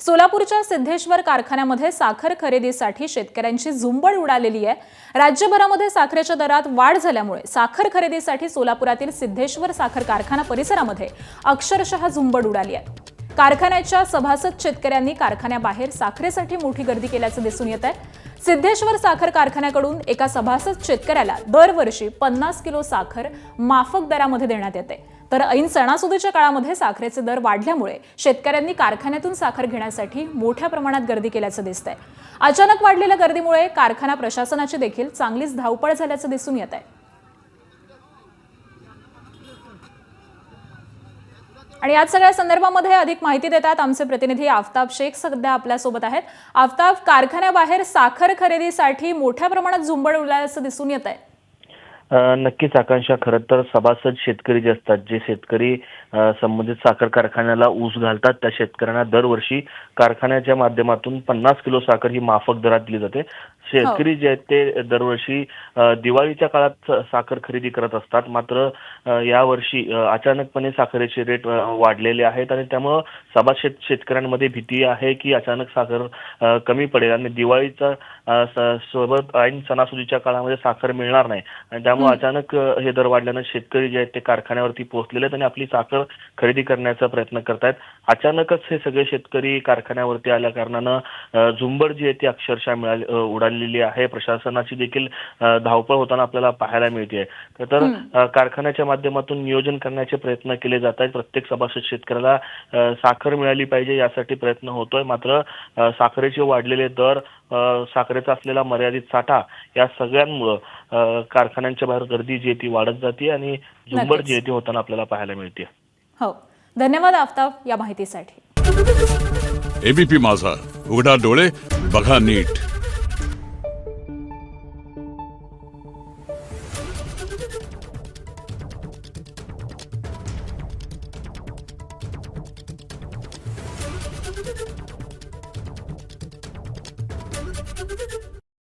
सोलापूरच्या सिद्धेश्वर कारखान्यामध्ये साखर खरेदीसाठी शेतकऱ्यांची झुंबड उडालेली आहे। राज्यभरामध्ये साखरेच्या दरात वाढ झाल्यामुळे साखर खरेदीसाठी सोलापुरातील सिद्धेश्वर साखर कारखाना परिसरामध्ये अक्षरशः झुंबड उडाली आहे। कारखान्याच्या सभासद शेतकऱ्यांनी कारखान्याबाहेर साखरेसाठी मोठी गर्दी केल्याचं दिसून येत आहे। सिद्धेश्वर साखर कारखान्याकडून एका सभासद शेतकऱ्याला दरवर्षी 50 किलो साखर माफक दरामध्ये देण्यात येते। तर ऐन सणासुदीच्या काळामध्ये साखरेचे दर वाढल्यामुळे शेतकऱ्यांनी कारखान्यातून साखर घेण्यासाठी मोठ्या प्रमाणात गर्दी केल्याचं दिसतंय। अचानक वाढलेल्या गर्दीमुळे कारखाना प्रशासनाची देखील चांगलीच धावपळ झाल्याचं दिसून येत आहे। आणि याच सगळ्या संदर्भामध्ये अधिक माहिती देतात आमचे प्रतिनिधी आफताब शेख सध्या आपल्या सोबत आहेत। आफताब, कारखान्याबाहेर साखर खरेदीसाठी मोठ्या प्रमाणात झुंबड उडाल्याचं दिसून येत आहे। नक्कीच आकांक्षा, खरं तर सभासद शेतकरी जे असतात, जे शेतकरी संबंधित साखर कारखान्याला ऊस घालतात, त्या शेतकऱ्यांना दरवर्षी कारखान्याच्या माध्यमातून 50 किलो साखर ही माफक दरात दिली जाते। शेतकरी जे आहेत ते दरवर्षी दिवाळीच्या काळात साखर खरेदी करत असतात, मात्र यावर्षी अचानकपणे साखरेचे रेट वाढलेले आहेत आणि त्यामुळे सभासद शेतकऱ्यांमध्ये भीती आहे की अचानक साखर कमी पडेल आणि दिवाळीचा सोबत ऐन सणासुदीच्या काळामध्ये साखर मिळणार नाही आणि त्यामुळे अचानक हे दर वाढल्यानं शेतकरी जे आहेत ते कारखान्यावरती पोहोचलेले आहेत आणि आपली साखर खरेदी करण्याचा प्रयत्न करतायत। अचानकच हे सगळे शेतकरी कारखान्यावरती आल्या कारणानं झुंबड जी आहे ती अक्षरशः उडालेली आहे। प्रशासनाची देखील धावपळ होताना आपल्याला पाहायला मिळते। तर कारखान्याच्या माध्यमातून नियोजन करण्याचे प्रयत्न केले जात आहेत। प्रत्येक सभासद शेतकऱ्याला साखर मिळाली पाहिजे यासाठी प्रयत्न होतोय, मात्र साखरेचे वाढलेले दर, साखरेचा असलेला मर्यादित साठा या सगळ्यांमुळे कारखान्यांच्या बाहेर गर्दी जी ती वाढत जाते आणि झुंबड जी ती होताना आपल्याला पाहायला मिळते। हो, धन्यवाद आफताब या माहितीसाठी। एबीपी माझा, उघडा डोळे बघा नीट।